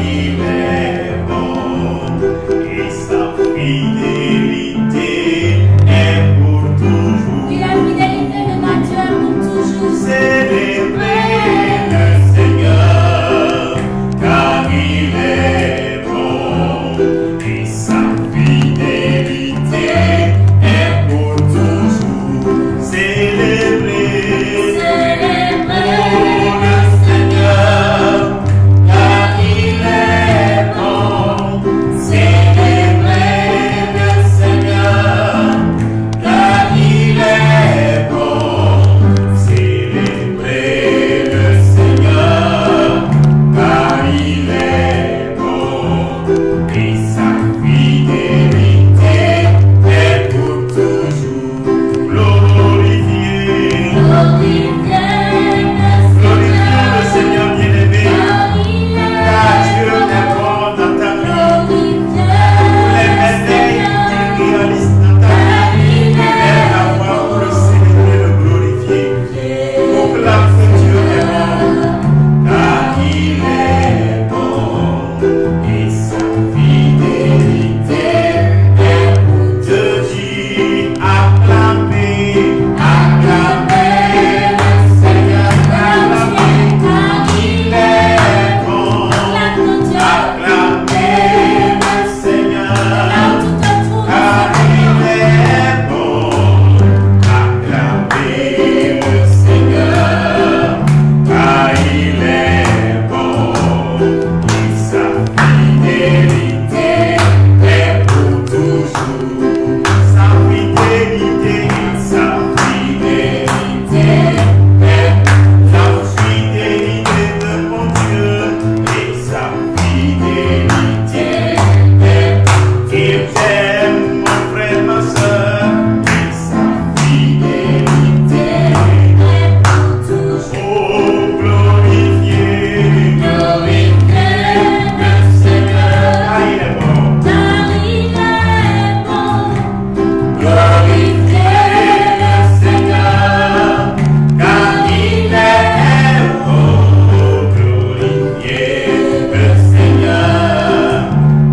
il est bon et sa fidélité est pour toujours. Oui, la fidélité de Matthieu est pour toujours. Célébrez le Seigneur, car il est bon et sa fidélité est pour toujours. Célébrez le Seigneur, car il est bon. Célébrez le Seigneur, car il est bon. Célébrez le Seigneur, car il est bon et sa fidélité est pour toujours. Glorifiez le Seigneur bien-aimé, car Dieu est bon dans ta vie. Les merveilles qu'il réalise dans ta vie, il est la voix pour le célébrer, le glorifier. Proclame que Dieu est bon, car il est bon et sa fidélité est pour te dire. Acclamez, acclamez le Seigneur, acclamez, car il est bon. Acclamez le Seigneur, car il est bon. Acclamez le Seigneur, car il est bon et sa fidélité est pour toujours. Sa fidélité est la fidélité de mon Dieu et sa fidélité est qu'il t'aime, mon frère, ma soeur, et sa fidélité est pour toujours. Oh, glorifiez le Seigneur, car il est bon. Glorifiez le Seigneur, car il est bon. Glorifiez le Seigneur,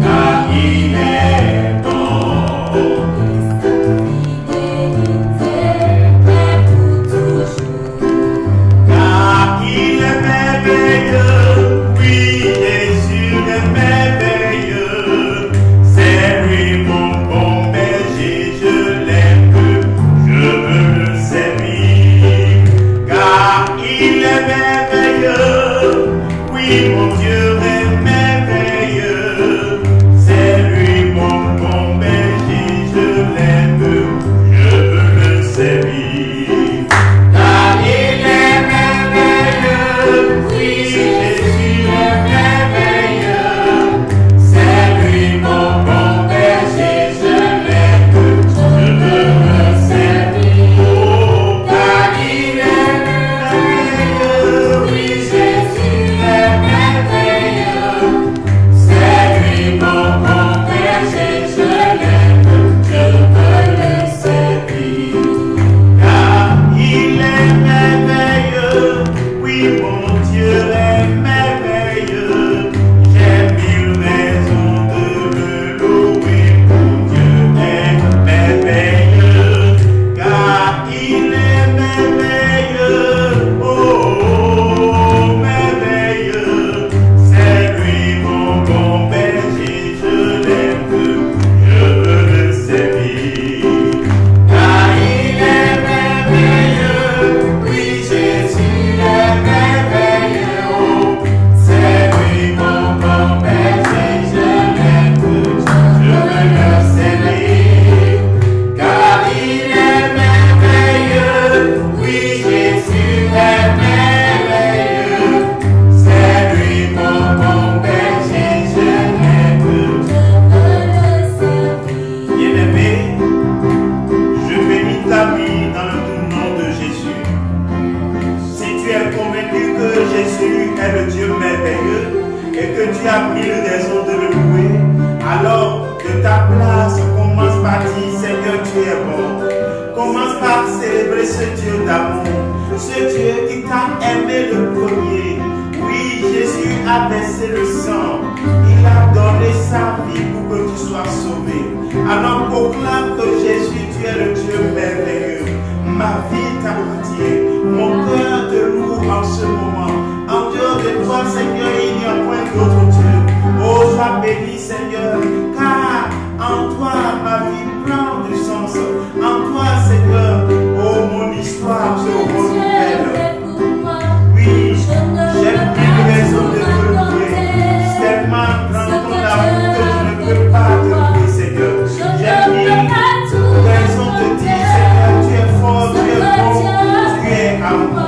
car il est bon. Car il est merveilleux, oui, Jésus est merveilleux. C'est lui mon bon berger, je l'aime, je veux le servir. Car il est merveilleux, oui, mon Dieu est merveilleux. C'est lui mon bon berger, je l'aime, je veux le servir. Car il est merveilleux, oui, Jésus est merveilleux. C'est lui mon bon berger, je l'aime, je veux le servir. Oh, car il est merveilleux, oui, Jésus est merveilleux. C'est lui mon bon berger, je l'aime, je veux le servir. Car il est merveilleux, oui, mon Dieu est merveilleux. J'ai mille raisons de le louer, mon Dieu est merveilleux. Car il est merveilleux, oh, merveilleux. C'est lui mon bon berger, je l'aime, je veux le servir. Car il est merveilleux, oui, Jésus est merveilleux. Oh, c'est lui mon bon berger, je l'aime, je veux le servir. Car il est merveilleux, oui, Jésus est merveilleux. C'est lui mon bon berger, je l'aime, bien-aimé, je bénis ta vie dans le doux nom de Jésus. Si tu es convaincu que Jésus est le Dieu merveilleux et que tu as pris raison de le louer, alors de ta place, commence par dire, Seigneur, tu es bon. Commence par célébrer ce Dieu d'amour, ce Dieu qui t'a aimé le premier. Oui, Jésus a versé le sang soient sauvés. Alors proclame que Jésus, tu es le Dieu merveilleux. Ma vie t'appartient. Mon cœur te loue en ce moment. En dehors de toi, Seigneur, il n'y a point d'autre Dieu. Oh, sois béni, Seigneur, car en toi, ma vie prend du sens. En toi, Seigneur, oh, mon histoire se renouvelle. Oui, j'ai plus raison de te louer. C'est tellement grand ton amour que je ne peux pas te louer, Seigneur. J'ai mille raisons de dire, Seigneur, tu es fort, tu es bon, tu es amour.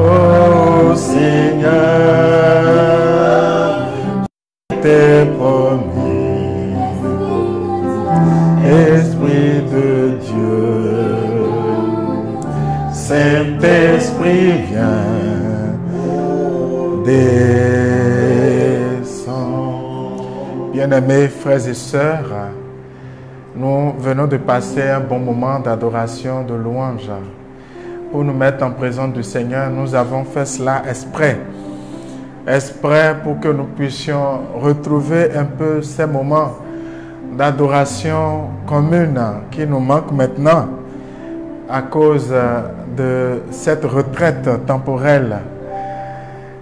Oh Seigneur, descend. Bien-aimés frères et sœurs, nous venons de passer un bon moment d'adoration, de louange. Pour nous mettre en présence du Seigneur, nous avons fait cela exprès pour que nous puissions retrouver un peu ces moments d'adoration commune qui nous manquent maintenant à cause de cette retraite temporelle.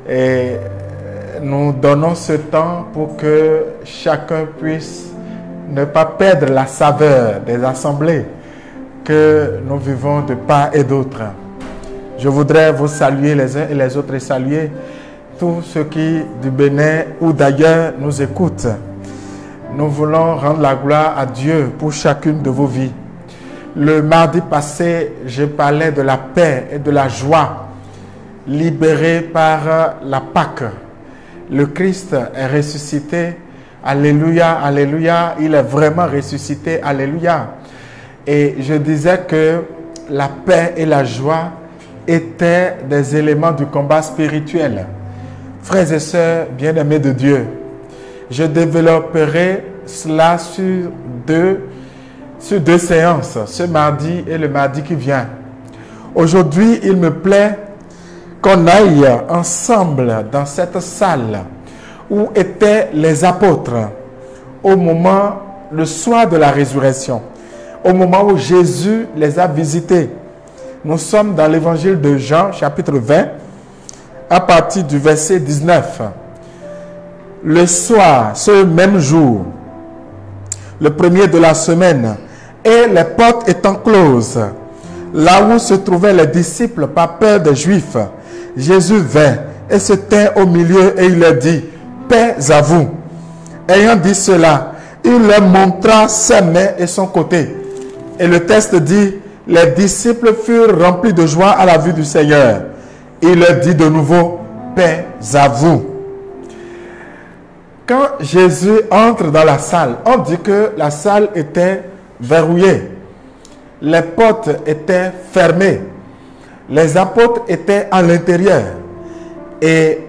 Et nous donnons ce temps pour que chacun puisse ne pas perdre la saveur des assemblées que nous vivons de part et d'autre. Je voudrais vous saluer les uns et les autres et saluer tous ceux qui du Bénin ou d'ailleurs nous écoutent. Nous voulons rendre la gloire à Dieu pour chacune de vos vies. Le mardi passé, je parlais de la paix et de la joie libérée par la Pâque. Le Christ est ressuscité. Alléluia, alléluia. Il est vraiment ressuscité. Alléluia. Et je disais que la paix et la joie étaient des éléments du combat spirituel. Frères et sœurs bien-aimés de Dieu, je développerai cela sur deux séances, ce mardi et le mardi qui vient. Aujourd'hui, il me plaît qu'on aille ensemble dans cette salle où étaient les apôtres au moment, le soir de la résurrection, au moment où Jésus les a visités. Nous sommes dans l'évangile de Jean, chapitre 20, à partir du verset 19. Le soir, ce même jour, le premier de la semaine, et les portes étant closes, là où se trouvaient les disciples par peur des Juifs, Jésus vint et se tint au milieu et il leur dit, paix à vous. Ayant dit cela, il leur montra ses mains et son côté. Et le texte dit, les disciples furent remplis de joie à la vue du Seigneur. Il leur dit de nouveau, paix à vous. Quand Jésus entre dans la salle, on dit que la salle était verrouillée. Les portes étaient fermées. Les apôtres étaient à l'intérieur. Et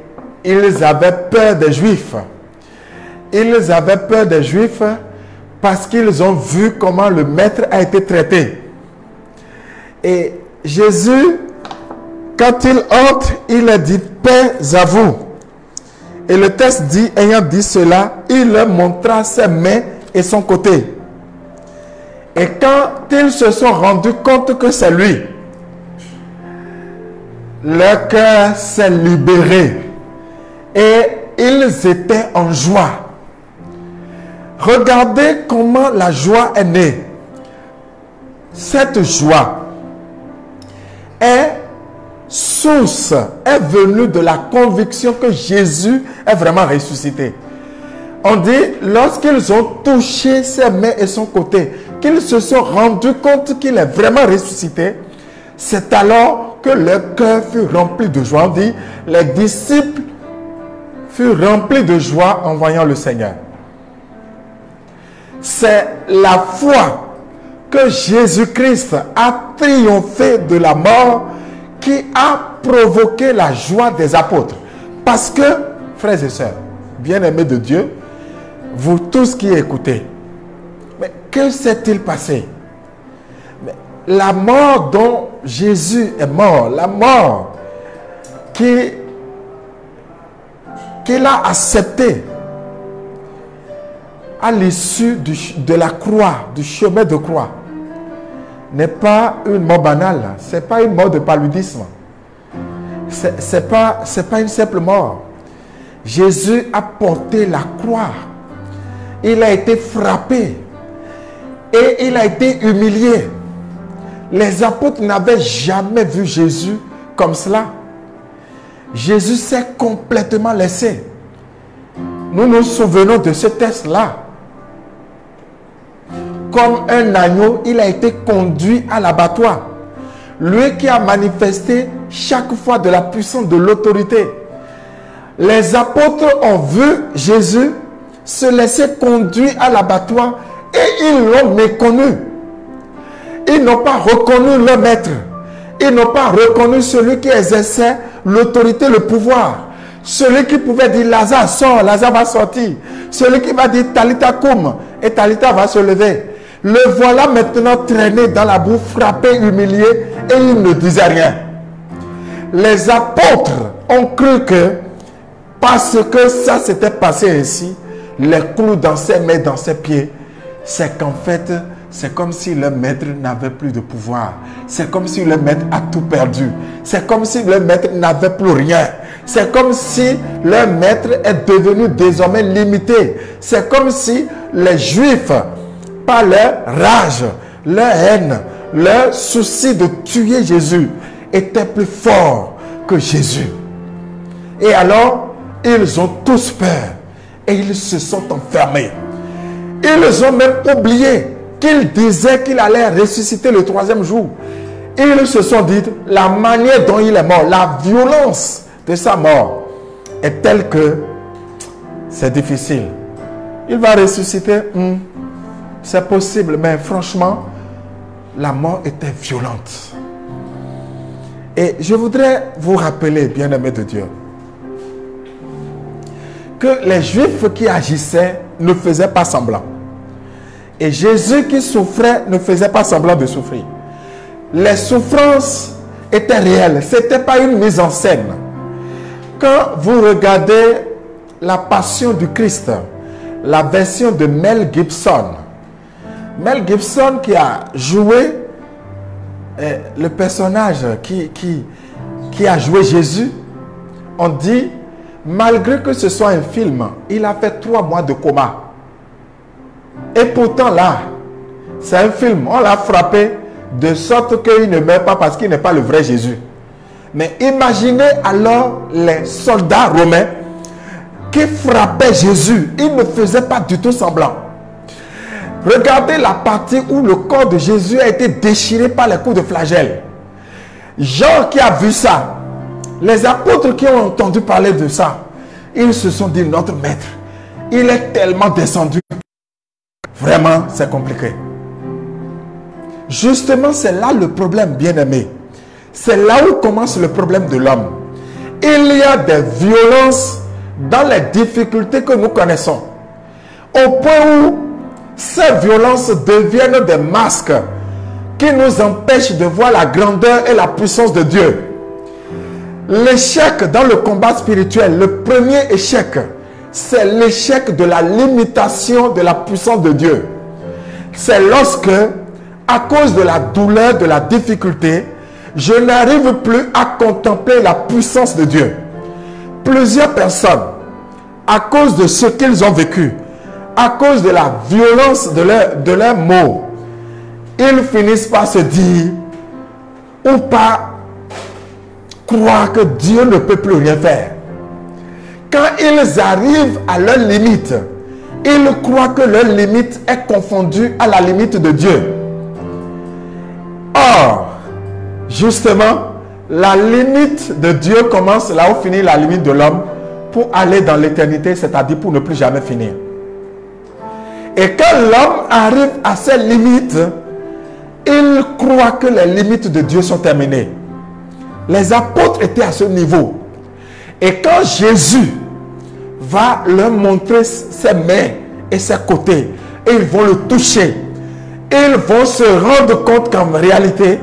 ils avaient peur des Juifs. Ils avaient peur des Juifs parce qu'ils ont vu comment le maître a été traité. Et Jésus, quand il entre, il leur dit paix à vous. Et le texte dit, ayant dit cela, il leur montra ses mains et son côté. Et quand ils se sont rendus compte que c'est lui, leur cœur s'est libéré. Et ils étaient en joie. Regardez comment la joie est née. Cette joie est venue de la conviction que Jésus est vraiment ressuscité. On dit, lorsqu'ils ont touché ses mains et son côté, qu'ils se sont rendus compte qu'il est vraiment ressuscité, c'est alors que leur cœur fut rempli de joie. On dit, les disciples furent remplis de joie en voyant le Seigneur. C'est la foi que Jésus-Christ a triomphé de la mort qui a provoqué la joie des apôtres. Parce que, frères et sœurs, bien-aimés de Dieu, vous tous qui écoutez, mais que s'est-il passé? La mort dont Jésus est mort, la mort qu'il a acceptée à l'issue de la croix, du chemin de croix, n'est pas une mort banale, ce n'est pas une mort de paludisme, ce n'est pas une simple mort. Jésus a porté la croix, il a été frappé et il a été humilié. Les apôtres n'avaient jamais vu Jésus comme cela. Jésus s'est complètement laissé. Nous nous souvenons de ce texte-là. Comme un agneau, il a été conduit à l'abattoir. Lui qui a manifesté chaque fois de la puissance de l'autorité. Les apôtres ont vu Jésus se laisser conduire à l'abattoir et ils l'ont méconnu. Ils n'ont pas reconnu leur maître. Ils n'ont pas reconnu celui qui exerçait l'autorité, le pouvoir. Celui qui pouvait dire Lazare sort, Lazare va sortir. Celui qui va dire Talita koum, et Talita va se lever. Le voilà maintenant traîné dans la boue, frappé, humilié, et il ne disait rien. Les apôtres ont cru que parce que ça s'était passé ainsi, les clous dans ses mains, dans ses pieds, c'est qu'en fait, c'est comme si le maître n'avait plus de pouvoir. C'est comme si le maître a tout perdu. C'est comme si le maître n'avait plus rien. C'est comme si le maître est devenu désormais limité. C'est comme si les Juifs, par leur rage, leur haine, leur souci de tuer Jésus, étaient plus forts que Jésus. Et alors, ils ont tous peur et ils se sont enfermés. Ils ont même oublié qu'il disait qu'il allait ressusciter le troisième jour. Ils se sont dit, la manière dont il est mort, la violence de sa mort est telle que c'est difficile. Il va ressusciter, c'est possible, mais franchement, la mort était violente. Et je voudrais vous rappeler, bien-aimés de Dieu, que les Juifs qui agissaient ne faisaient pas semblant. Et Jésus qui souffrait ne faisait pas semblant de souffrir. Les souffrances étaient réelles. Ce n'était pas une mise en scène. Quand vous regardez la Passion du Christ, la version de Mel Gibson qui a joué le personnage qui a joué Jésus, on dit, malgré que ce soit un film, il a fait 3 mois de coma. Et pourtant là, c'est un film. On l'a frappé de sorte qu'il ne meurt pas parce qu'il n'est pas le vrai Jésus. Mais imaginez alors les soldats romains qui frappaient Jésus. Ils ne faisaient pas du tout semblant. Regardez la partie où le corps de Jésus a été déchiré par les coups de flagelle. Jean qui a vu ça, les apôtres qui ont entendu parler de ça, ils se sont dit, notre maître, il est tellement descendu. Vraiment, c'est compliqué. Justement, c'est là le problème, bien-aimé. C'est là où commence le problème de l'homme. Il y a des violences dans les difficultés que nous connaissons. Au point où ces violences deviennent des masques qui nous empêchent de voir la grandeur et la puissance de Dieu. L'échec dans le combat spirituel, le premier échec, c'est l'échec de la limitation de la puissance de Dieu. C'est lorsque, à cause de la douleur, de la difficulté, je n'arrive plus à contempler la puissance de Dieu. Plusieurs personnes, à cause de ce qu'ils ont vécu, à cause de la violence de leurs mots, ils finissent par se dire ou par croire que Dieu ne peut plus rien faire. Quand ils arrivent à leur limite, ils croient que leur limite est confondue à la limite de Dieu. Or, justement, la limite de Dieu commence là où finit la limite de l'homme pour aller dans l'éternité, c'est-à-dire pour ne plus jamais finir. Et quand l'homme arrive à ses limites, il croit que les limites de Dieu sont terminées. Les apôtres étaient à ce niveau. Et quand Jésus va leur montrer ses mains et ses côtés, et ils vont le toucher, ils vont se rendre compte qu'en réalité,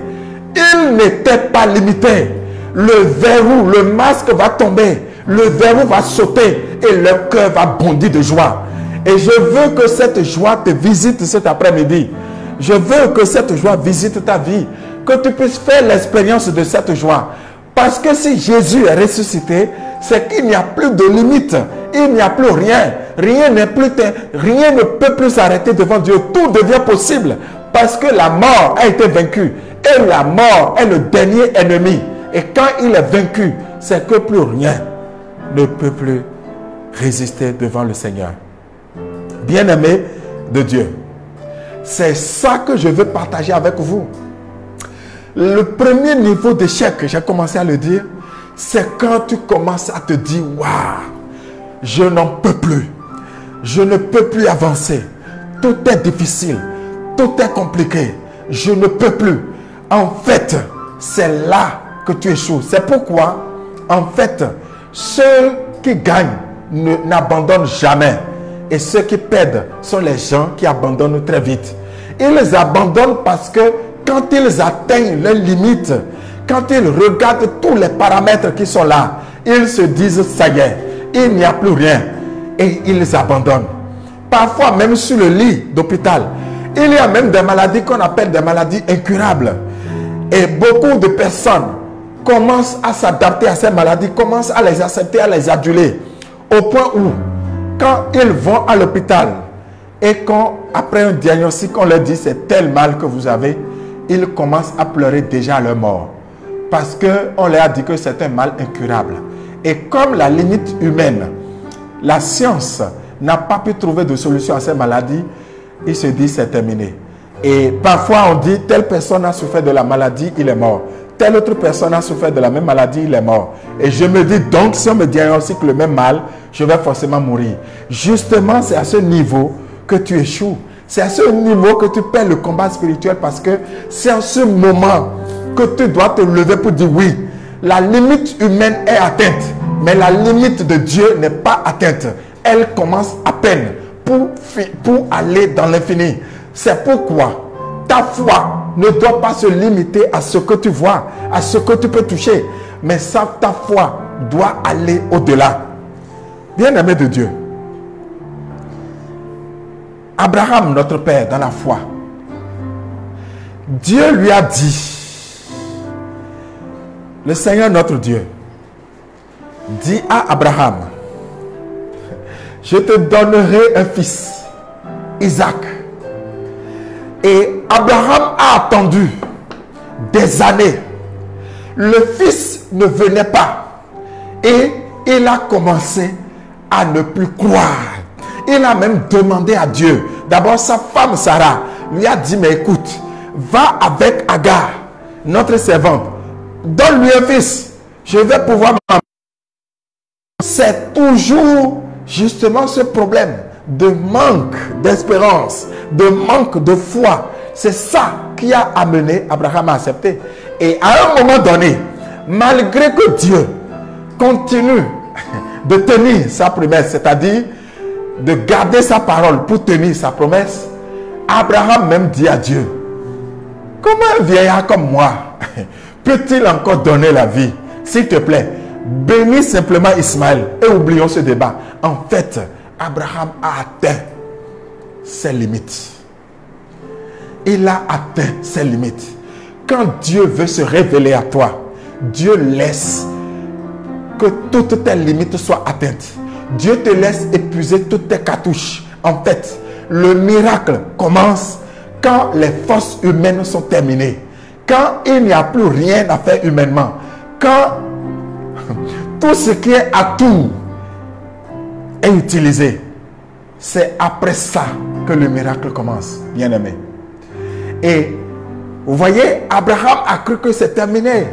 il n'était pas limité. Le verrou, le masque va tomber, le verrou va sauter et leur cœur va bondir de joie. Et je veux que cette joie te visite cet après-midi. Je veux que cette joie visite ta vie, que tu puisses faire l'expérience de cette joie. Parce que si Jésus est ressuscité, c'est qu'il n'y a plus de limite. Il n'y a plus rien. Rien ne peut plus s'arrêter devant Dieu. Tout devient possible parce que la mort a été vaincue. Et la mort est le dernier ennemi. Et quand il est vaincu, c'est que plus rien ne peut plus résister devant le Seigneur. Bien-aimé de Dieu, c'est ça que je veux partager avec vous. Le premier niveau d'échec, j'ai commencé à le dire, c'est quand tu commences à te dire, waouh, je n'en peux plus. Je ne peux plus avancer. Tout est difficile. Tout est compliqué. Je ne peux plus. En fait, c'est là que tu échoues. C'est pourquoi, en fait, Ceux qui gagnent n'abandonnent jamais. Et ceux qui perdent sont les gens qui abandonnent très vite. Ils abandonnent parce que quand ils atteignent leurs limites, quand ils regardent tous les paramètres qui sont là, ils se disent ça y est, il n'y a plus rien. Et ils abandonnent. Parfois même sur le lit d'hôpital, il y a même des maladies qu'on appelle des maladies incurables. Et beaucoup de personnes commencent à s'adapter à ces maladies, commencent à les accepter, à les aduler. Au point où, quand ils vont à l'hôpital et quand, après un diagnostic, on leur dit c'est tel mal que vous avez, ils commencent à pleurer déjà à leur mort. Parce qu'on leur a dit que c'est un mal incurable. Et comme la limite humaine, la science n'a pas pu trouver de solution à ces maladies, ils se disent c'est terminé. Et parfois on dit telle personne a souffert de la maladie, il est mort. Telle autre personne a souffert de la même maladie, il est mort. Et je me dis donc si on me diagnostique le même mal, je vais forcément mourir. Justement, c'est à ce niveau que tu échoues. C'est à ce niveau que tu perds le combat spirituel parce que c'est à ce moment que tu dois te lever pour dire oui, la limite humaine est atteinte, mais la limite de Dieu n'est pas atteinte. Elle commence à peine pour aller dans l'infini. C'est pourquoi ta foi ne doit pas se limiter à ce que tu vois, à ce que tu peux toucher, mais ta foi doit aller au-delà. Bien-aimé de Dieu, Abraham, notre père, dans la foi, Dieu lui a dit, le Seigneur notre Dieu, dit à Abraham, je te donnerai un fils, Isaac. Et Abraham a attendu des années. Le fils ne venait pas. Et il a commencé à ne plus croire. Il a même demandé à Dieu. D'abord, sa femme Sarah lui a dit, mais écoute, va avec Agar, notre servante. Donne-lui un fils. Je vais pouvoir m'en... C'est toujours justement ce problème de manque d'espérance, de manque de foi. C'est ça qui a amené Abraham à accepter. Et à un moment donné, malgré que Dieu continue de tenir sa promesse, c'est-à-dire de garder sa parole pour tenir sa promesse, Abraham même dit à Dieu, comment un vieillard comme moi peut-il encore donner la vie? S'il te plaît, bénis simplement Ismaël. Et oublions ce débat. En fait, Abraham a atteint ses limites. Il a atteint ses limites. Quand Dieu veut se révéler à toi, Dieu laisse que toutes tes limites soient atteintes. Dieu te laisse épuiser toutes tes cartouches. En fait, le miracle commence quand les forces humaines sont terminées. Quand il n'y a plus rien à faire humainement. Quand tout ce qui est atout est utilisé. C'est après ça que le miracle commence, bien-aimé. Et vous voyez, Abraham a cru que c'est terminé.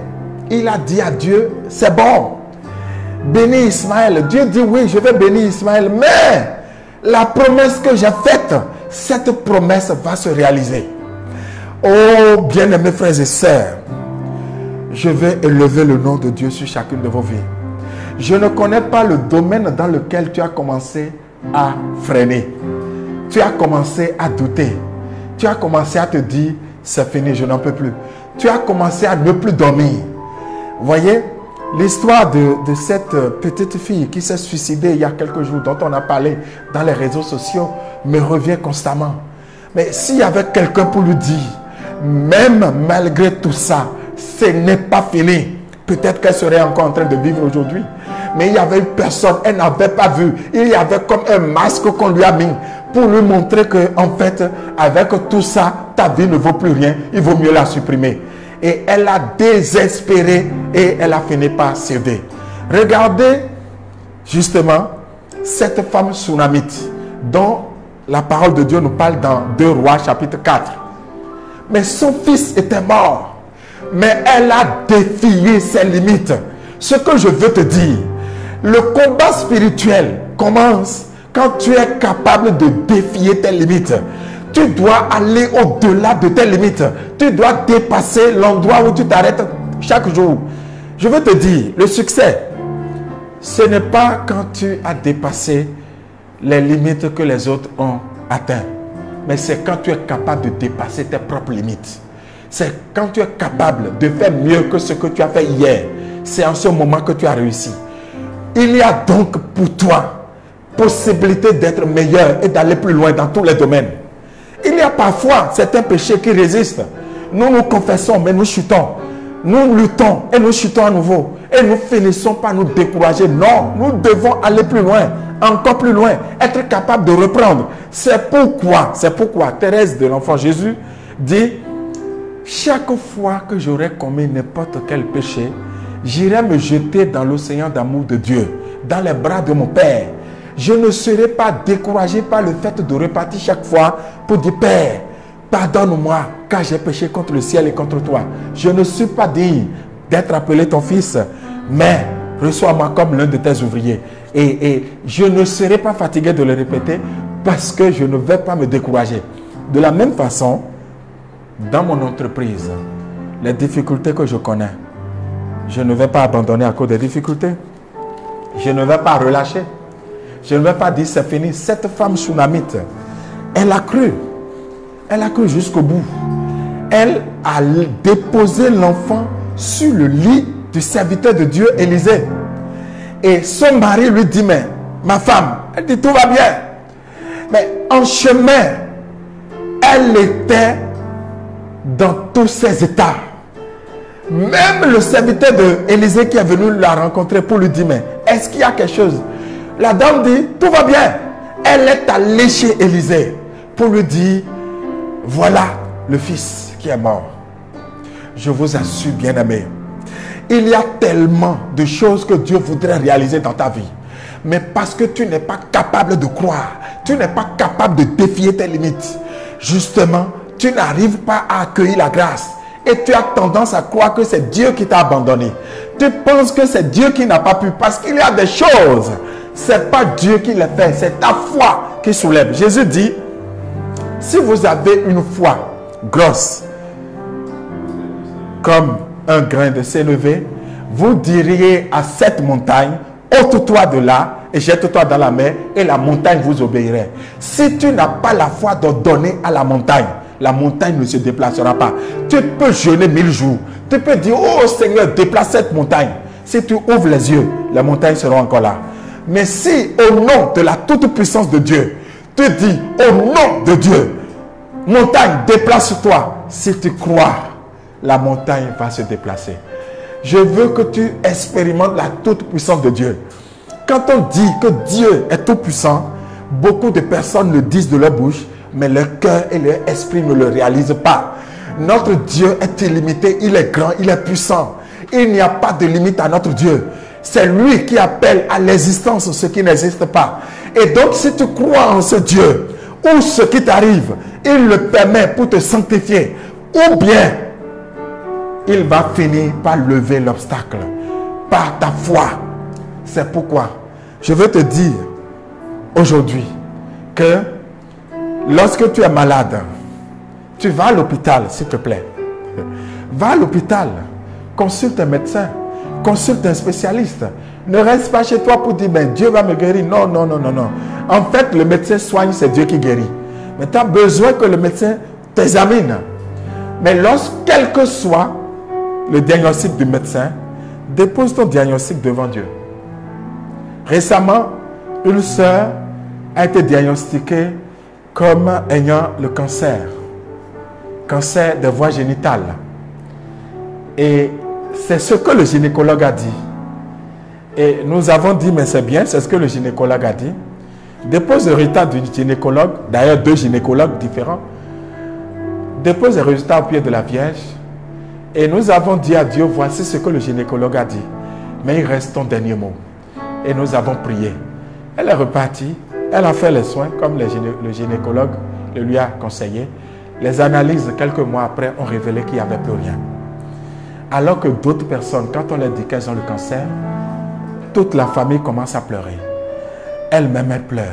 Il a dit à Dieu, c'est bon. Bénis Ismaël. Dieu dit oui, je vais bénir Ismaël. Mais la promesse que j'ai faite, cette promesse va se réaliser. Oh, bien-aimés frères et sœurs, je vais élever le nom de Dieu sur chacune de vos vies. Je ne connais pas le domaine dans lequel tu as commencé à freiner. Tu as commencé à douter. Tu as commencé à te dire, c'est fini, je n'en peux plus. Tu as commencé à ne plus dormir. Voyez, l'histoire de cette petite fille qui s'est suicidée il y a quelques jours, dont on a parlé dans les réseaux sociaux, me revient constamment. Mais s'il y avait quelqu'un pour lui dire, même malgré tout ça, ce n'est pas fini. Peut-être qu'elle serait encore en train de vivre aujourd'hui. Mais il y avait une personne, elle n'avait pas vu. Il y avait comme un masque qu'on lui a mis pour lui montrer que, en fait, avec tout ça, ta vie ne vaut plus rien. Il vaut mieux la supprimer. Et elle a désespéré et elle a fini par céder. Regardez justement cette femme sunamite dont la parole de Dieu nous parle dans 2 Rois chapitre 4. Mais son fils était mort. Mais elle a défié ses limites. Ce que je veux te dire, le combat spirituel commence quand tu es capable de défier tes limites. Tu dois aller au-delà de tes limites. Tu dois dépasser l'endroit où tu t'arrêtes chaque jour. Je veux te dire, le succès, ce n'est pas quand tu as dépassé les limites que les autres ont atteintes, mais c'est quand tu es capable de dépasser tes propres limites. C'est quand tu es capable de faire mieux que ce que tu as fait hier. C'est en ce moment que tu as réussi. Il y a donc pour toi possibilité d'être meilleur et d'aller plus loin dans tous les domaines. Il y a parfois certains péchés qui résistent. Nous nous confessons, mais nous chutons. Nous luttons et nous chutons à nouveau. Et nous finissons par nous décourager. Non, nous devons aller plus loin, encore plus loin, être capable de reprendre. C'est pourquoi Thérèse de l'Enfant Jésus dit, chaque fois que j'aurai commis n'importe quel péché, j'irai me jeter dans l'océan d'amour de Dieu, dans les bras de mon Père. Je ne serai pas découragé par le fait de repartir chaque fois pour dire, Père, pardonne-moi car j'ai péché contre le ciel et contre toi. Je ne suis pas digne d'être appelé ton fils, mais reçois-moi comme l'un de tes ouvriers. Et je ne serai pas fatigué de le répéter parce que je ne vais pas me décourager. De la même façon, dans mon entreprise, les difficultés que je connais, je ne vais pas abandonner à cause des difficultés. Je ne vais pas relâcher. Je ne vais pas dire c'est fini. Cette femme Shunammite, elle a cru. Elle a cru jusqu'au bout. Elle a déposé l'enfant sur le lit du serviteur de Dieu, Élisée. Et son mari lui dit, mais ma femme, elle dit tout va bien. Mais en chemin, elle était dans tous ses états. Même le serviteur d'Élisée qui est venu la rencontrer pour lui dire, mais est-ce qu'il y a quelque chose? La dame dit, tout va bien. Elle est allée chez Élisée pour lui dire, voilà le fils qui est mort. Je vous assure, bien-aimés, il y a tellement de choses que Dieu voudrait réaliser dans ta vie. Mais parce que tu n'es pas capable de croire, tu n'es pas capable de défier tes limites, justement, tu n'arrives pas à accueillir la grâce. Et tu as tendance à croire que c'est Dieu qui t'a abandonné. Tu penses que c'est Dieu qui n'a pas pu. Parce qu'il y a des choses, ce n'est pas Dieu qui les fait, c'est ta foi qui soulève. Jésus dit, si vous avez une foi grosse, comme un grain de sénévé, vous diriez à cette montagne, ôte-toi de là et jette-toi dans la mer, et la montagne vous obéirait. Si tu n'as pas la foi d'ordonner à la montagne ne se déplacera pas. Tu peux jeûner 1000 jours. Tu peux dire, oh Seigneur, déplace cette montagne. Si tu ouvres les yeux, les montagnes seront encore là. Mais si au nom de la toute-puissance de Dieu, tu dis, au nom de Dieu, montagne, déplace-toi. Si tu crois, la montagne va se déplacer. Je veux que tu expérimentes la toute-puissance de Dieu. Quand on dit que Dieu est tout-puissant, beaucoup de personnes le disent de leur bouche, mais leur cœur et leur esprit ne le réalisent pas. Notre Dieu est illimité, il est grand, il est puissant. Il n'y a pas de limite à notre Dieu. C'est lui qui appelle à l'existence ce qui n'existe pas. Et donc si tu crois en ce Dieu, ou ce qui t'arrive, il le permet pour te sanctifier, ou bien il va finir par lever l'obstacle par ta foi. C'est pourquoi je veux te dire aujourd'hui que lorsque tu es malade, tu vas à l'hôpital, s'il te plaît. Va à l'hôpital, consulte un médecin, consulte un spécialiste. Ne reste pas chez toi pour dire, ben, Dieu va me guérir. Non, non, non, non, non. En fait, le médecin soigne, c'est Dieu qui guérit. Mais tu as besoin que le médecin t'examine. Mais quel que soit le diagnostic du médecin, dépose ton diagnostic devant Dieu. Récemment, une sœur a été diagnostiquée comme ayant le cancer des voies génitales. Et c'est ce que le gynécologue a dit. Et nous avons dit, mais c'est bien, c'est ce que le gynécologue a dit. Dépose le résultat du gynécologue, d'ailleurs 2 gynécologues différents. Dépose le résultat au pied de la Vierge. Et nous avons dit à Dieu, voici ce que le gynécologue a dit. Mais il reste ton dernier mot. Et nous avons prié. Elle est repartie. Elle a fait les soins comme le gynécologue le lui a conseillé. Les analyses, quelques mois après, ont révélé qu'il n'y avait plus rien. Alors que d'autres personnes, quand on leur dit qu'elles ont le cancer, toute la famille commence à pleurer. Elle-même, elle pleure.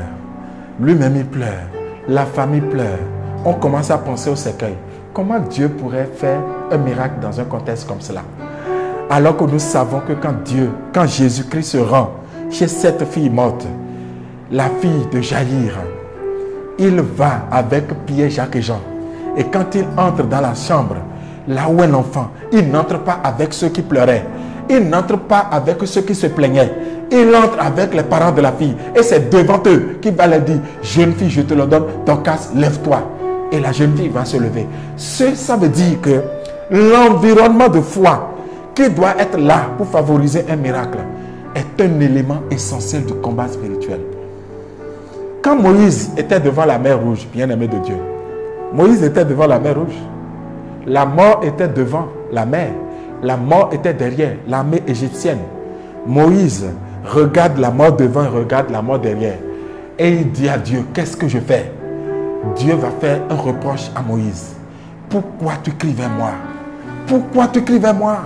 Lui-même, il pleure. La famille pleure. On commence à penser au cercueil. Comment Dieu pourrait faire un miracle dans un contexte comme cela? Alors que nous savons que quand Jésus-Christ se rend chez cette fille morte, la fille de Jaïr. Il va avec Pierre, Jacques et Jean. Et quand il entre dans la chambre, là où est l'enfant, il n'entre pas avec ceux qui pleuraient. Il n'entre pas avec ceux qui se plaignaient. Il entre avec les parents de la fille. Et c'est devant eux qu'il va leur dire, jeune fille, je te le donne, Dorcas, lève-toi. Et la jeune fille va se lever. Ça veut dire que l'environnement de foi qui doit être là pour favoriser un miracle est un élément essentiel du combat spirituel. Quand Moïse était devant la mer Rouge, bien-aimé de Dieu, Moïse était devant la mer Rouge. La mort était devant la mer. La mort était derrière l'armée égyptienne. Moïse regarde la mort devant et regarde la mort derrière. Et il dit à Dieu, qu'est-ce que je fais? Dieu va faire un reproche à Moïse. Pourquoi tu cries vers moi? Pourquoi tu cries vers moi?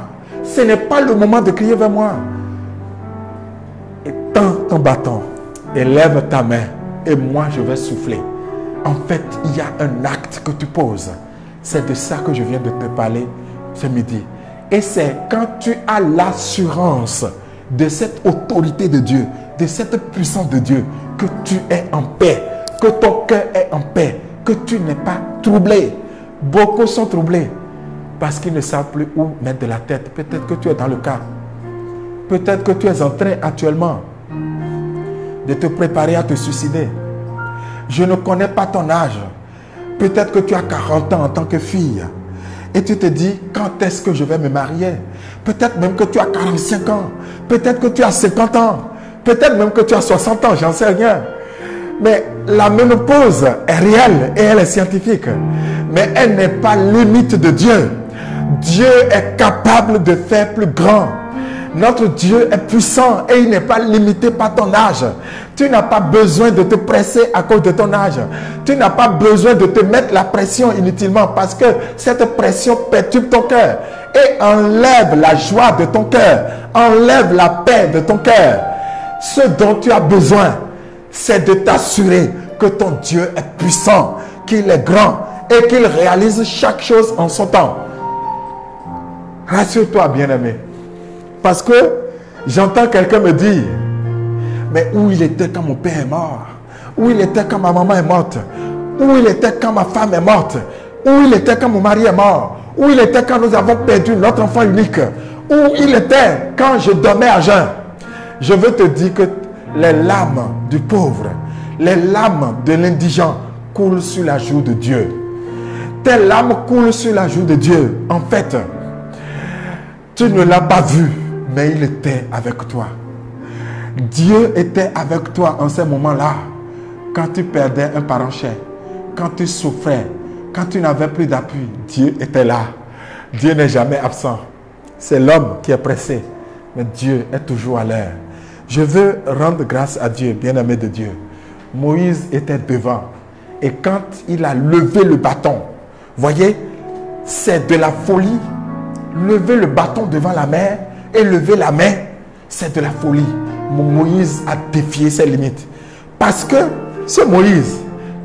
Ce n'est pas le moment de crier vers moi. Et tends ton bâton et lève ta main et moi je vais souffler. En fait, il y a un acte que tu poses. C'est de ça que je viens de te parler ce midi. Et c'est quand tu as l'assurance de cette autorité de Dieu, de cette puissance de Dieu, que tu es en paix, que ton cœur est en paix, que tu n'es pas troublé. Beaucoup sont troublés parce qu'ils ne savent plus où mettre de la tête. Peut-être que tu es dans le cas. Peut-être que tu es en train actuellement de te préparer à te suicider. Je ne connais pas ton âge. Peut-être que tu as 40 ans en tant que fille. Et tu te dis, quand est-ce que je vais me marier? Peut-être même que tu as 45 ans. Peut-être que tu as 50 ans. Peut-être même que tu as 60 ans, j'en sais rien. Mais la ménopause est réelle et elle est scientifique. Mais elle n'est pas limite de Dieu. Dieu est capable de faire plus grand. Notre Dieu est puissant et il n'est pas limité par ton âge. Tu n'as pas besoin de te presser à cause de ton âge. Tu n'as pas besoin de te mettre la pression inutilement parce que cette pression perturbe ton cœur et enlève la joie de ton cœur, enlève la paix de ton cœur. Ce dont tu as besoin, c'est de t'assurer que ton Dieu est puissant, qu'il est grand et qu'il réalise chaque chose en son temps. Rassure-toi, bien-aimé. Parce que j'entends quelqu'un me dire, mais où il était quand mon père est mort? Où il était quand ma maman est morte? Où il était quand ma femme est morte? Où il était quand mon mari est mort? Où il était quand nous avons perdu notre enfant unique? Où il était quand je dormais à jeun? Je veux te dire que les larmes du pauvre, les larmes de l'indigent coulent sur la joue de Dieu. Tes larmes coulent sur la joue de Dieu. En fait, tu ne l'as pas vu, mais il était avec toi. Dieu était avec toi en ces moments-là. Quand tu perdais un parent cher, quand tu souffrais, quand tu n'avais plus d'appui, Dieu était là. Dieu n'est jamais absent. C'est l'homme qui est pressé, mais Dieu est toujours à l'heure. Je veux rendre grâce à Dieu, bien-aimé de Dieu. Moïse était devant. Et quand il a levé le bâton, voyez, c'est de la folie. Lever le bâton devant la mer et lever la main, c'est de la folie. Moïse a défié ses limites. Parce que ce Moïse,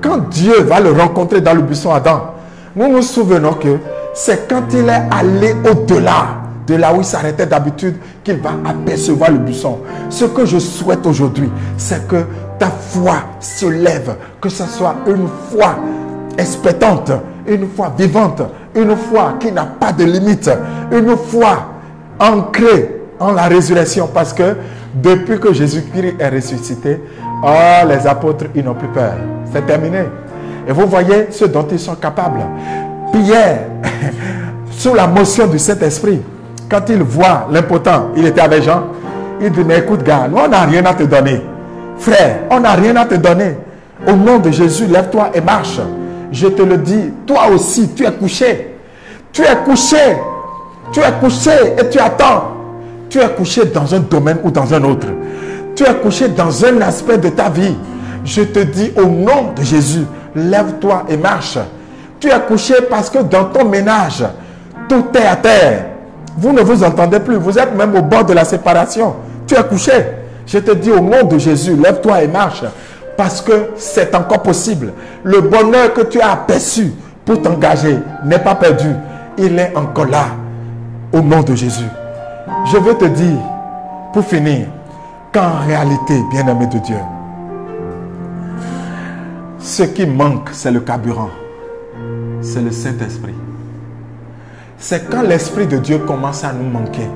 quand Dieu va le rencontrer dans le buisson Adam, nous nous souvenons que c'est quand il est allé au-delà de là où il s'arrêtait d'habitude qu'il va apercevoir le buisson. Ce que je souhaite aujourd'hui, c'est que ta foi se lève, que ce soit une foi expectante, une foi vivante, une foi qui n'a pas de limite, une foi ancrée en la résurrection, parce que depuis que Jésus-Christ est ressuscité, oh, les apôtres, ils n'ont plus peur. C'est terminé. Et vous voyez ce dont ils sont capables. Pierre, sous la motion du Saint-Esprit, quand il voit l'impotent, il était avec Jean, il dit, mais écoute gars, nous on n'a rien à te donner. Frère, on n'a rien à te donner. Au nom de Jésus, lève-toi et marche. Je te le dis, toi aussi, tu es couché. Tu es couché. Tu es couché et tu attends. Tu es couché dans un domaine ou dans un autre. Tu es couché dans un aspect de ta vie. Je te dis au nom de Jésus, lève-toi et marche. Tu es couché parce que dans ton ménage, tout est à terre. Vous ne vous entendez plus. Vous êtes même au bord de la séparation. Tu es couché. Je te dis au nom de Jésus, lève-toi et marche. Parce que c'est encore possible. Le bonheur que tu as aperçu pour t'engager n'est pas perdu. Il est encore là. Au nom de Jésus. Je veux te dire, pour finir, qu'en réalité, bien-aimé de Dieu, ce qui manque, c'est le carburant. C'est le Saint-Esprit. C'est quand l'Esprit de Dieu commence à nous manquer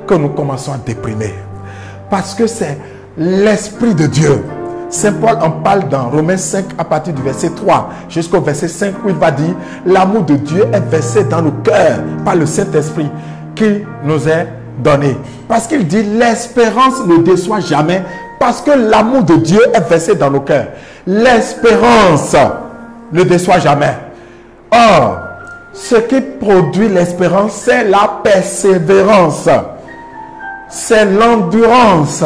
que nous commençons à déprimer. Parce que c'est l'Esprit de Dieu. Saint Paul en parle dans Romains 5 à partir du verset 3 jusqu'au verset 5 où il va dire l'amour de Dieu est versé dans nos cœurs par le Saint-Esprit qui nous est donné. Parce qu'il dit l'espérance ne déçoit jamais parce que l'amour de Dieu est versé dans nos cœurs. L'espérance ne déçoit jamais. Or, ce qui produit l'espérance, c'est la persévérance. C'est l'endurance.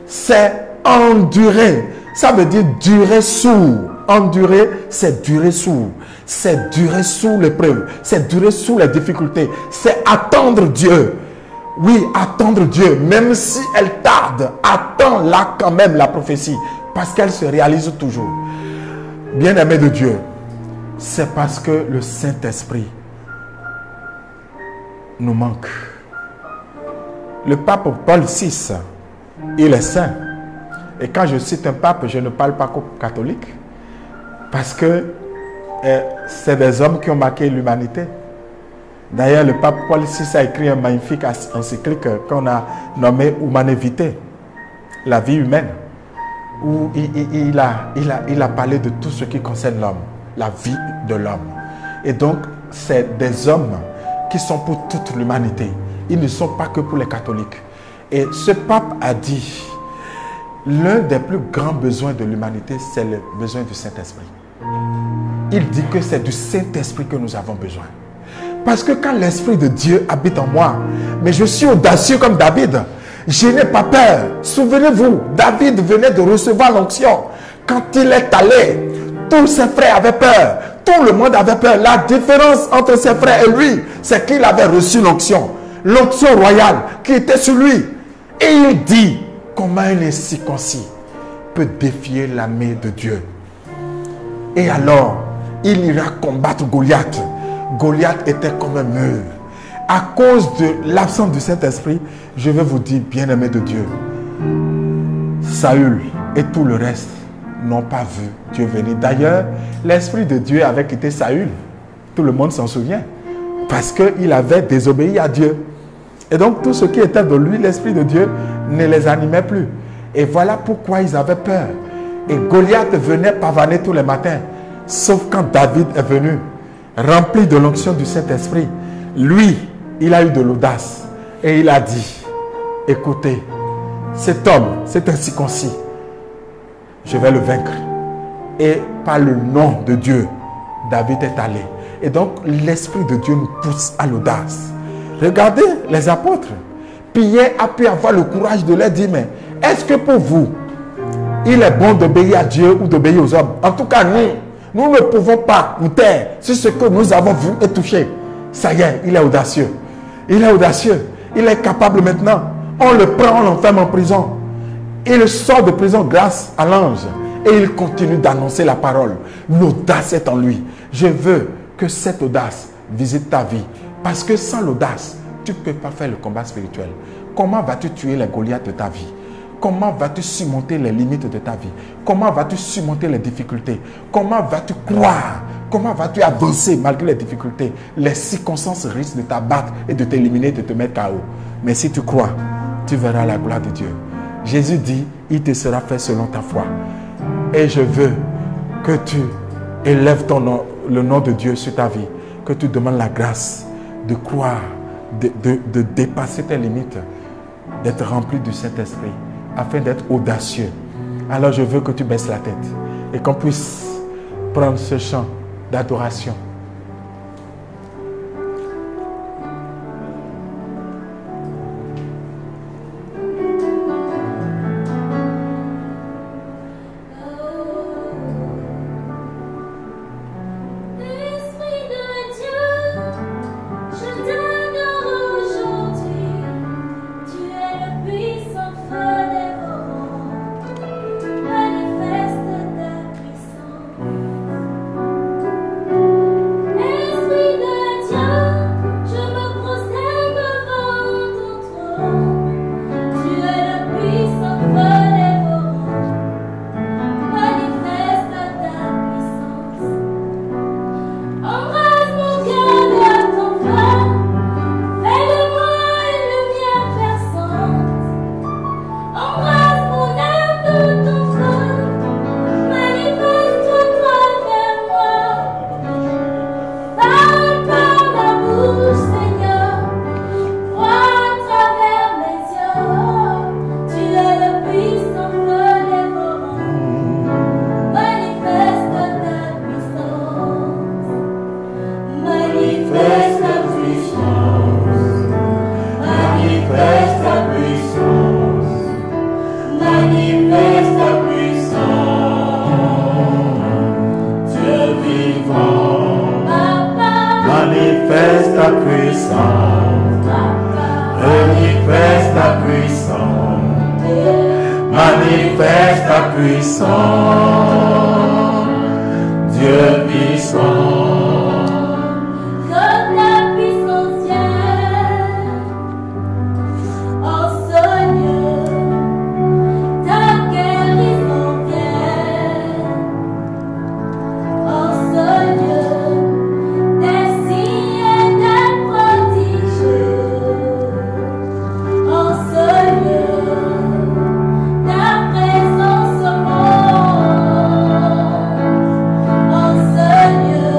C'est endurer. Ça veut dire durer sous. Endurer, c'est durer sous. C'est durer sous l'épreuve. C'est durer sous les difficultés. C'est attendre Dieu. Oui, attendre Dieu. Même si elle tarde, attends-la quand même, la prophétie. Parce qu'elle se réalise toujours. Bien-aimé de Dieu, c'est parce que le Saint-Esprit nous manque. Le pape Paul VI, il est saint. Et quand je cite un pape, je ne parle pas qu'aux catholiques. Parce que c'est des hommes qui ont marqué l'humanité. D'ailleurs, le pape Paul VI a écrit un magnifique encyclique qu'on a nommé Humane Vitae, la vie humaine, où il a parlé de tout ce qui concerne l'homme, la vie de l'homme. Et donc, c'est des hommes qui sont pour toute l'humanité. Ils ne sont pas que pour les catholiques. Et ce pape a dit, l'un des plus grands besoins de l'humanité, c'est le besoin du Saint-Esprit. Il dit que c'est du Saint-Esprit que nous avons besoin. Parce que quand l'Esprit de Dieu habite en moi, mais je suis audacieux comme David, je n'ai pas peur. Souvenez-vous, David venait de recevoir l'onction. Quand il est allé, tous ses frères avaient peur. Tout le monde avait peur. La différence entre ses frères et lui, c'est qu'il avait reçu l'onction. L'onction royale qui était sur lui. Et il dit, comment un incirconcis peut défier l'armée de Dieu? Et alors, il ira combattre Goliath. Goliath était comme un mur. À cause de l'absence du Saint-Esprit, je vais vous dire, bien-aimés de Dieu, Saül et tout le reste n'ont pas vu Dieu venir. D'ailleurs, l'Esprit de Dieu avait quitté Saül. Tout le monde s'en souvient. Parce qu'il avait désobéi à Dieu. Et donc, tout ce qui était de lui, l'Esprit de Dieu, ne les animait plus. Et voilà pourquoi ils avaient peur. Et Goliath venait pavaner tous les matins. Sauf quand David est venu, rempli de l'onction du Saint-Esprit, lui, il a eu de l'audace. Et il a dit, écoutez, cet homme, c'est un circoncis. Je vais le vaincre. Et par le nom de Dieu, David est allé. Et donc, l'Esprit de Dieu nous pousse à l'audace. Regardez les apôtres. Pierre a pu avoir le courage de leur dire, mais est-ce que pour vous, il est bon d'obéir à Dieu ou d'obéir aux hommes? En tout cas, nous ne pouvons pas nous taire sur ce que nous avons vu et touché. Ça y est, il est audacieux. Il est audacieux. Il est capable maintenant. On le prend, on l'enferme en prison. Il sort de prison grâce à l'ange. Et il continue d'annoncer la parole. L'audace est en lui. Je veux que cette audace visite ta vie. Parce que sans l'audace, tu ne peux pas faire le combat spirituel. Comment vas-tu tuer les Goliaths de ta vie? Comment vas-tu surmonter les limites de ta vie? Comment vas-tu surmonter les difficultés? Comment vas-tu croire? Comment vas-tu avancer malgré les difficultés? Les circonstances risquent de t'abattre et de t'éliminer, de te mettre KO. Mais si tu crois, tu verras la gloire de Dieu. Jésus dit, il te sera fait selon ta foi. Et je veux que tu élèves ton nom, le nom de Dieu sur ta vie. Que tu demandes la grâce de croire, de dépasser tes limites, d'être rempli du Saint-Esprit, afin d'être audacieux. Alors je veux que tu baisses la tête et qu'on puisse prendre ce chant d'adoration. Esprit de Dieu, je t'adore aujourd'hui. Tu es le puissant feu dévorant. Manifeste ta puissance. puissance. Manifeste ta puissance. Manifeste ta puissance. Dieu puissant. Comme la puissance vient en ce lieu, ta guérison vient en ce lieu, des signes et des prodiges en ce lieu, ta présence monte en ce lieu.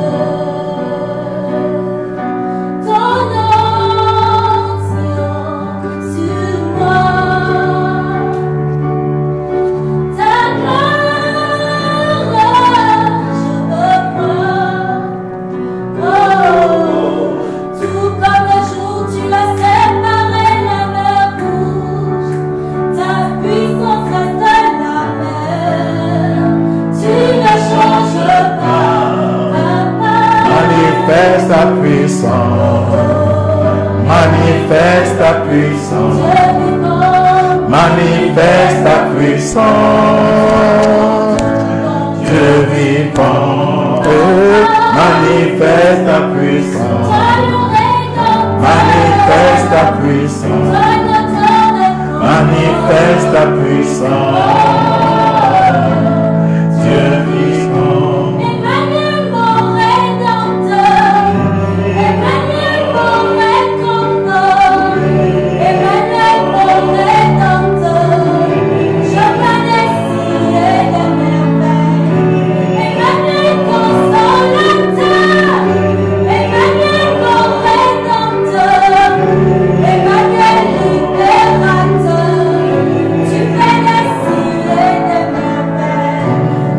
Manifeste ta puissance. Manifeste ta puissance. Manifeste ta puissance. Dieu vivant. Manifeste ta puissance. Manifeste ta puissance. Manifeste ta puissance. Dieu vivant. Emmanuel, mon rédempteur. Emmanuel, mon réconfort. Emmanuel, mon rédempteur. Je vois des signes et des merveilles. Emmanuel, consolateur. Emmanuel, mon rédempteur. Emmanuel, libérateur. Tu fais des signes et des merveilles.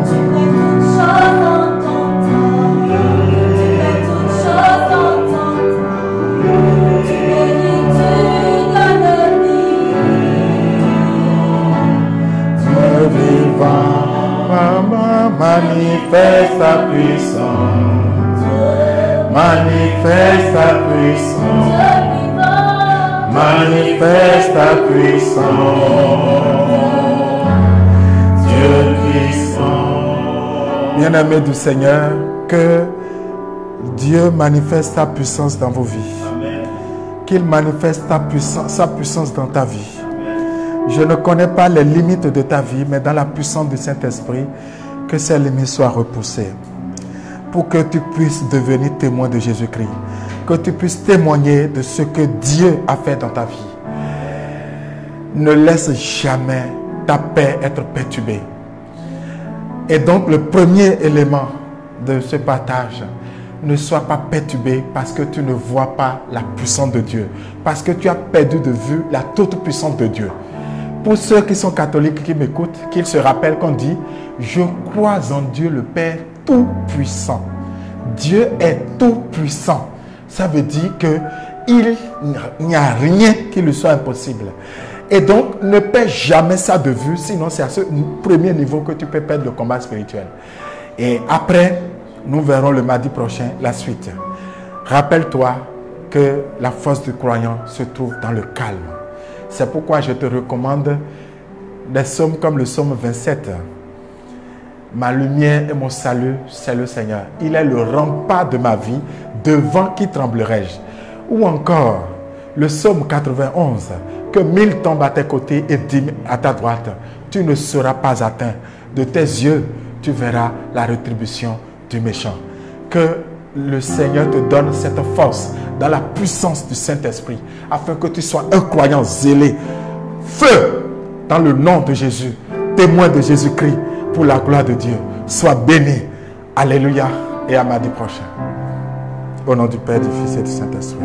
Tu fais toutes choses en ton temps. Tu fais toutes choses en ton temps. Tu guéris, tu donnes vie. Dieu vivant, maman, manifeste ta puissance. Manifeste ta puissance. Dieu vivant. Manifeste ta puissance. Dieu puissant. Bien-aimés du Seigneur, que Dieu manifeste sa puissance dans vos vies. Qu'il manifeste sa puissance dans ta vie. Je ne connais pas les limites de ta vie, mais dans la puissance du Saint-Esprit, que ces limites soient repoussées. Pour que tu puisses devenir témoin de Jésus-Christ. Que tu puisses témoigner de ce que Dieu a fait dans ta vie. Ne laisse jamais ta paix être perturbée. Et donc le premier élément de ce partage, ne sois pas perturbé parce que tu ne vois pas la puissance de Dieu. Parce que tu as perdu de vue la toute puissance de Dieu. Pour ceux qui sont catholiques, qui m'écoutent, qu'ils se rappellent qu'on dit « Je crois en Dieu le Père tout-puissant ». Dieu est tout-puissant. Ça veut dire qu'il n'y a rien qui lui soit impossible. Et donc, ne perds jamais ça de vue, sinon c'est à ce premier niveau que tu peux perdre le combat spirituel. Et après, nous verrons le mardi prochain la suite. Rappelle-toi que la force du croyant se trouve dans le calme. C'est pourquoi je te recommande des psaumes comme le psaume 27. Ma lumière et mon salut, c'est le Seigneur. Il est le rempart de ma vie, devant qui tremblerai-je. Ou encore, le psaume 91, que 1000 tombent à tes côtés et 10 000 à ta droite, tu ne seras pas atteint. De tes yeux, tu verras la rétribution du méchant. Que le Seigneur te donne cette force dans la puissance du Saint-Esprit, afin que tu sois un croyant zélé. Feu dans le nom de Jésus, témoin de Jésus-Christ, pour la gloire de Dieu. Sois béni. Alléluia. Et à mardi prochain. Au nom du Père, du Fils et du Saint-Esprit.